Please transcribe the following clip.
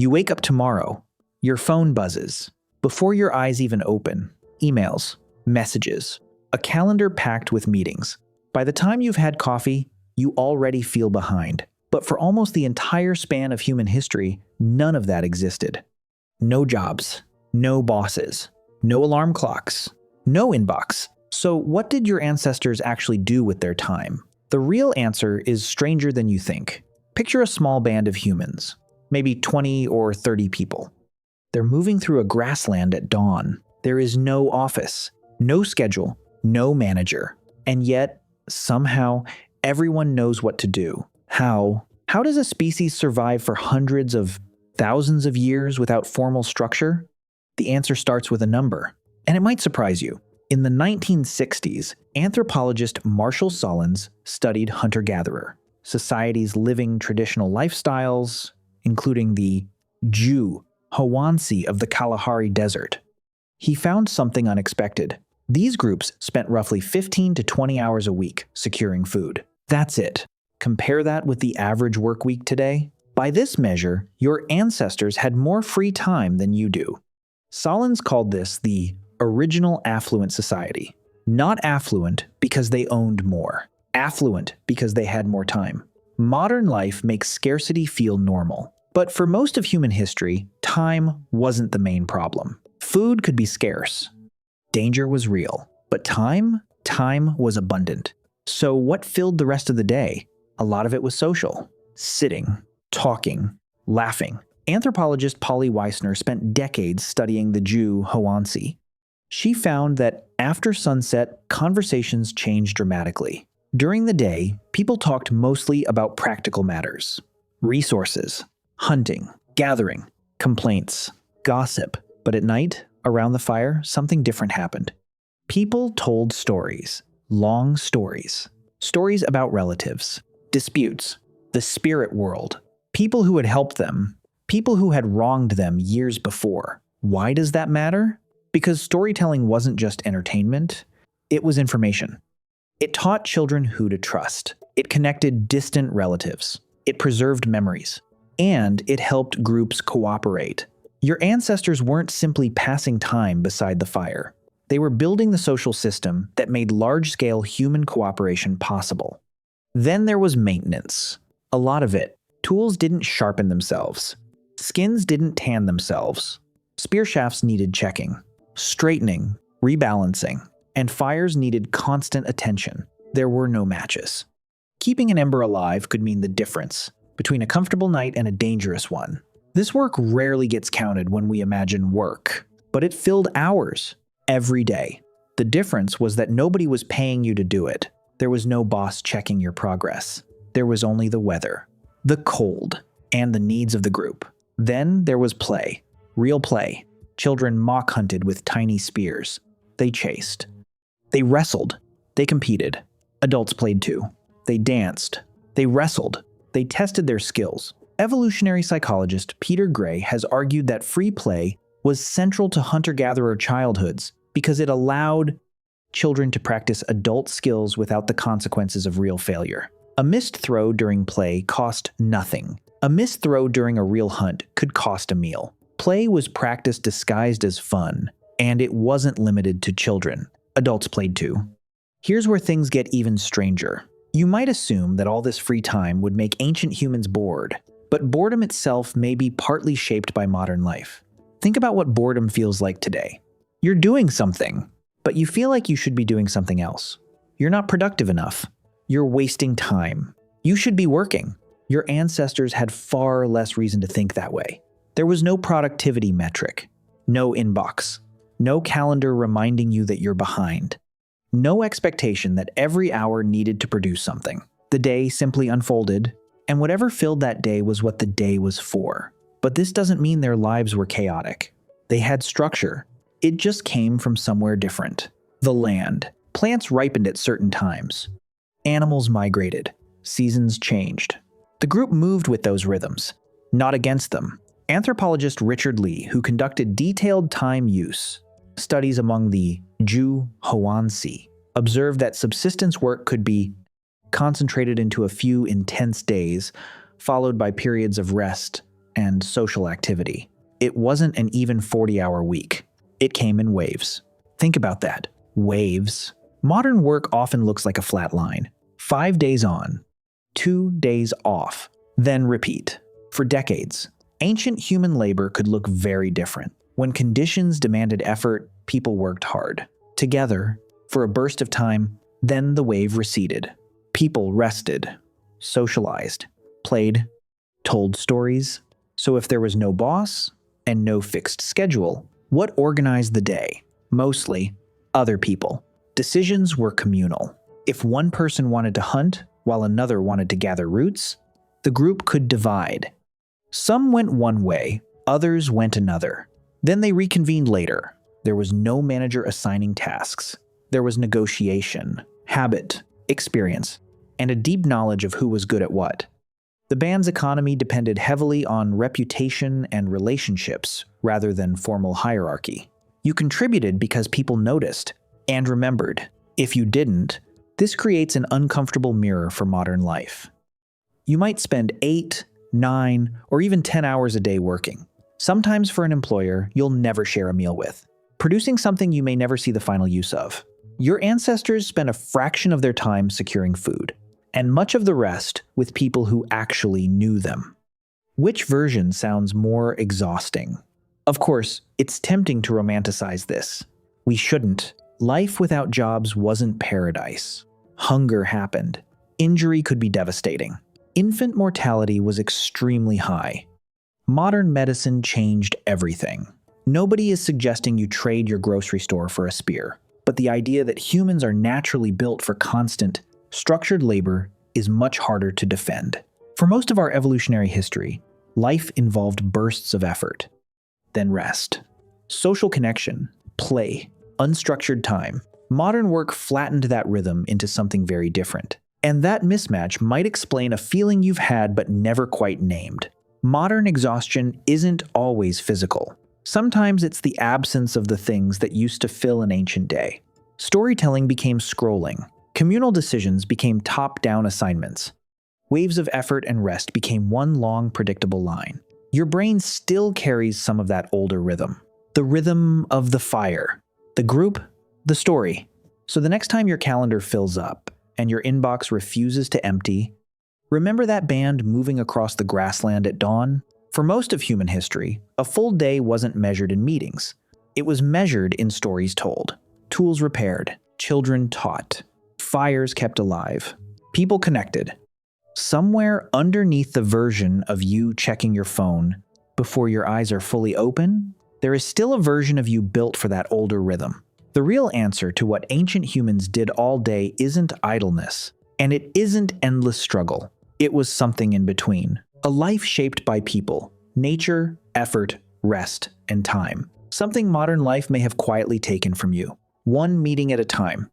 You wake up tomorrow, your phone buzzes. Before your eyes even open, emails, messages, a calendar packed with meetings. By the time you've had coffee, you already feel behind. But for almost the entire span of human history, none of that existed. No jobs, no bosses, no alarm clocks, no inbox. So what did your ancestors actually do with their time? The real answer is stranger than you think. Picture a small band of humans, maybe 20 or 30 people. They're moving through a grassland at dawn. There is no office, no schedule, no manager. And yet, somehow, everyone knows what to do. How? How does a species survive for hundreds of thousands of years without formal structure? The answer starts with a number. And it might surprise you. In the 1960s, anthropologist Marshall Solins studied hunter-gatherer, societies living traditional lifestyles, including the Jew Hawansi of the Kalahari Desert. He found something unexpected. These groups spent roughly 15 to 20 hours a week securing food. That's it. Compare that with the average work week today. By this measure, your ancestors had more free time than you do. Solins called this the original affluent society. Not affluent because they owned more. Affluent because they had more time. Modern life makes scarcity feel normal. But for most of human history, time wasn't the main problem. Food could be scarce. Danger was real. But time was abundant. So what filled the rest of the day? A lot of it was social. Sitting, talking, laughing. Anthropologist Polly Weissner spent decades studying the Jew Hawansi. She found that after sunset, conversations changed dramatically. During the day, people talked mostly about practical matters. Resources, hunting, gathering, complaints, gossip. But at night, around the fire, something different happened. People told stories, long stories. Stories about relatives, disputes, the spirit world, people who had helped them, people who had wronged them years before. Why does that matter? Because storytelling wasn't just entertainment, it was information. It taught children who to trust. It connected distant relatives. It preserved memories. And it helped groups cooperate. Your ancestors weren't simply passing time beside the fire. They were building the social system that made large-scale human cooperation possible. Then there was maintenance. A lot of it. Tools didn't sharpen themselves. Skins didn't tan themselves. Spear shafts needed checking, straightening, rebalancing, and fires needed constant attention. There were no matches. Keeping an ember alive could mean the difference between a comfortable night and a dangerous one. This work rarely gets counted when we imagine work, but it filled hours every day. The difference was that nobody was paying you to do it. There was no boss checking your progress. There was only the weather, the cold, and the needs of the group. Then there was play, real play. Children mock hunted with tiny spears. They chased. They wrestled. They competed. Adults played too. They danced. They wrestled. They tested their skills. Evolutionary psychologist Peter Gray has argued that free play was central to hunter-gatherer childhoods because it allowed children to practice adult skills without the consequences of real failure. A missed throw during play cost nothing. A missed throw during a real hunt could cost a meal. Play was practice disguised as fun, and it wasn't limited to children. Adults played too. Here's where things get even stranger. You might assume that all this free time would make ancient humans bored, but boredom itself may be partly shaped by modern life. Think about what boredom feels like today. You're doing something, but you feel like you should be doing something else. You're not productive enough. You're wasting time. You should be working. Your ancestors had far less reason to think that way. There was no productivity metric, no inbox, no calendar reminding you that you're behind, no expectation that every hour needed to produce something. The day simply unfolded, and whatever filled that day was what the day was for. But this doesn't mean their lives were chaotic. They had structure. It just came from somewhere different. The land. Plants ripened at certain times. Animals migrated. Seasons changed. The group moved with those rhythms, not against them. Anthropologist Richard Lee, who conducted detailed time use studies among the Jew Hawansi, observed that subsistence work could be concentrated into a few intense days, followed by periods of rest, and social activity. It wasn't an even 40-hour week. It came in waves. Think about that. Waves. Modern work often looks like a flat line. 5 days on, 2 days off, then repeat. For decades, ancient human labor could look very different. When conditions demanded effort, people worked hard. Together, for a burst of time, then the wave receded. People rested, socialized, played, told stories. So if there was no boss and no fixed schedule, what organized the day? Mostly, other people. Decisions were communal. If one person wanted to hunt while another wanted to gather roots, the group could divide. Some went one way, others went another. Then they reconvened later. There was no manager assigning tasks. There was negotiation, habit, experience, and a deep knowledge of who was good at what. The band's economy depended heavily on reputation and relationships rather than formal hierarchy. You contributed because people noticed and remembered. If you didn't, this creates an uncomfortable mirror for modern life. You might spend 8, 9, or even 10 hours a day working. Sometimes for an employer you'll never share a meal with, producing something you may never see the final use of. Your ancestors spent a fraction of their time securing food, and much of the rest with people who actually knew them. Which version sounds more exhausting? Of course, it's tempting to romanticize this. We shouldn't. Life without jobs wasn't paradise. Hunger happened. Injury could be devastating. Infant mortality was extremely high. Modern medicine changed everything. Nobody is suggesting you trade your grocery store for a spear, but the idea that humans are naturally built for constant, structured labor is much harder to defend. For most of our evolutionary history, life involved bursts of effort, then rest. Social connection, play, unstructured time. Modern work flattened that rhythm into something very different. And that mismatch might explain a feeling you've had but never quite named. Modern exhaustion isn't always physical. Sometimes it's the absence of the things that used to fill an ancient day. Storytelling became scrolling. Communal decisions became top-down assignments. Waves of effort and rest became one long, predictable line. Your brain still carries some of that older rhythm. The rhythm of the fire. The group, the story. So the next time your calendar fills up and your inbox refuses to empty, remember that band moving across the grassland at dawn? For most of human history, a full day wasn't measured in meetings. It was measured in stories told. Tools repaired, children taught, fires kept alive, people connected. Somewhere underneath the version of you checking your phone before your eyes are fully open, there is still a version of you built for that older rhythm. The real answer to what ancient humans did all day isn't idleness, and it isn't endless struggle. It was something in between. A life shaped by people, nature, effort, rest, and time. Something modern life may have quietly taken from you. One meeting at a time.